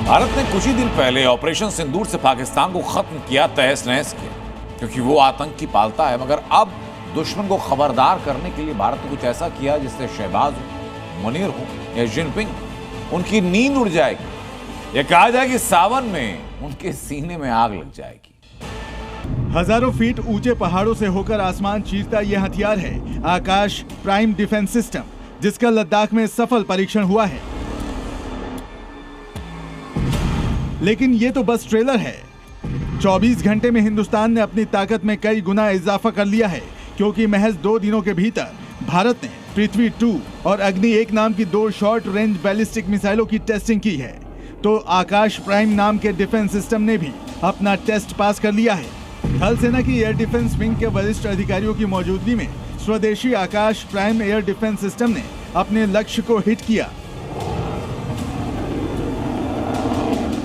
भारत ने कुछ ही दिन पहले ऑपरेशन सिंदूर से पाकिस्तान को खत्म किया, तहस नहस किया, क्योंकि वो आतंकी पालता है। मगर अब दुश्मन को खबरदार करने के लिए भारत ने कुछ ऐसा किया जिससे शहबाज हो, मुनीर हो या जिनपिंग, उनकी नींद उड़ जाएगी। ये कहा जाए कि सावन में उनके सीने में आग लग जाएगी। हजारों फीट ऊंचे पहाड़ों से होकर आसमान चीरता यह हथियार है आकाश प्राइम डिफेंस सिस्टम, जिसका लद्दाख में सफल परीक्षण हुआ है। लेकिन ये तो बस ट्रेलर है। 24 घंटे में हिंदुस्तान ने अपनी ताकत में कई गुना इजाफा कर लिया है, क्योंकि महज 2 दिनों के भीतर भारत ने पृथ्वी 2 और अग्नि 1 नाम की 2 शॉर्ट रेंज बैलिस्टिक मिसाइलों की टेस्टिंग की है। तो आकाश प्राइम नाम के डिफेंस सिस्टम ने भी अपना टेस्ट पास कर लिया है। थल सेना की एयर डिफेंस विंग के वरिष्ठ अधिकारियों की मौजूदगी में स्वदेशी आकाश प्राइम एयर डिफेंस सिस्टम ने अपने लक्ष्य को हिट किया।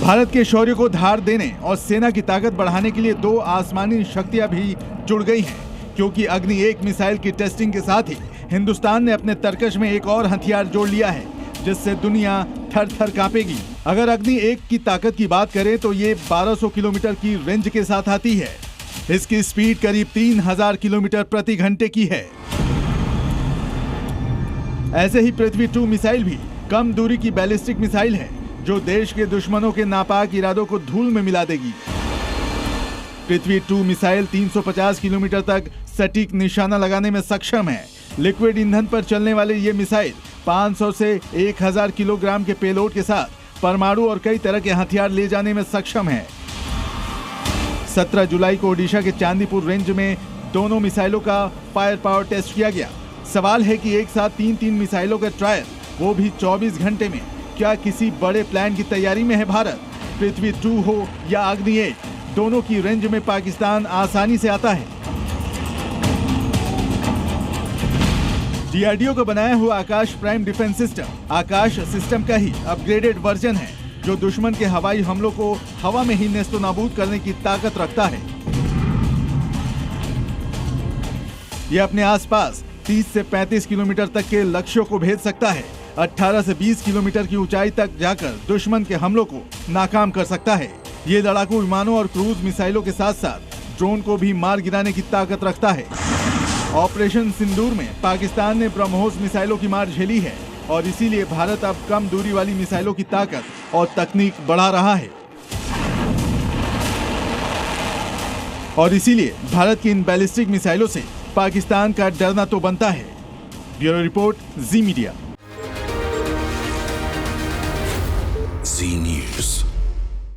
भारत के शौर्य को धार देने और सेना की ताकत बढ़ाने के लिए 2 आसमानी शक्तियां भी जुड़ गई हैं, क्योंकि अग्नि 1 मिसाइल की टेस्टिंग के साथ ही हिंदुस्तान ने अपने तरकश में एक और हथियार जोड़ लिया है, जिससे दुनिया थर-थर कांपेगी। अगर अग्नि 1 की ताकत की बात करें तो ये 1200 किलोमीटर की रेंज के साथ आती है। इसकी स्पीड करीब 3000 किलोमीटर प्रति घंटे की है। ऐसे ही पृथ्वी 2 मिसाइल भी कम दूरी की बैलिस्टिक मिसाइल है, जो देश के दुश्मनों के नापाक इरादों को धूल में मिला देगी। पृथ्वी 2 मिसाइल 350 किलोमीटर तक सटीक निशाना लगाने में सक्षम है। लिक्विड ईंधन पर चलने वाले ये मिसाइल 500 से 1000 किलोग्राम के पेलोड के साथ परमाणु और कई तरह के हथियार ले जाने में सक्षम है। 17 जुलाई को ओडिशा के चांदीपुर रेंज में दोनों मिसाइलों का फायर पावर टेस्ट किया गया। सवाल है कि एक साथ 3-3 मिसाइलों का ट्रायल, वो भी 24 घंटे में, क्या किसी बड़े प्लान की तैयारी में है भारत? पृथ्वी 2 हो या अग्नि 1, दोनों की रेंज में पाकिस्तान आसानी से आता है। डीआरडीओ का बनाया हुआ आकाश प्राइम डिफेंस सिस्टम आकाश सिस्टम का ही अपग्रेडेड वर्जन है, जो दुश्मन के हवाई हमलों को हवा में ही नेस्तो नाबूद करने की ताकत रखता है। यह अपने आसपास 30 से 35 किलोमीटर तक के लक्ष्यों को भेद सकता है। 18 से 20 किलोमीटर की ऊंचाई तक जाकर दुश्मन के हमलों को नाकाम कर सकता है। ये लड़ाकू विमानों और क्रूज मिसाइलों के साथ साथ ड्रोन को भी मार गिराने की ताकत रखता है। ऑपरेशन सिंदूर में पाकिस्तान ने ब्रह्मोस मिसाइलों की मार झेली है, और इसीलिए भारत अब कम दूरी वाली मिसाइलों की ताकत और तकनीक बढ़ा रहा है। और इसीलिए भारत की इन बैलिस्टिक मिसाइलों से पाकिस्तान का डरना तो बनता है। ब्यूरो रिपोर्ट, जी मीडिया। जी न्यूज़।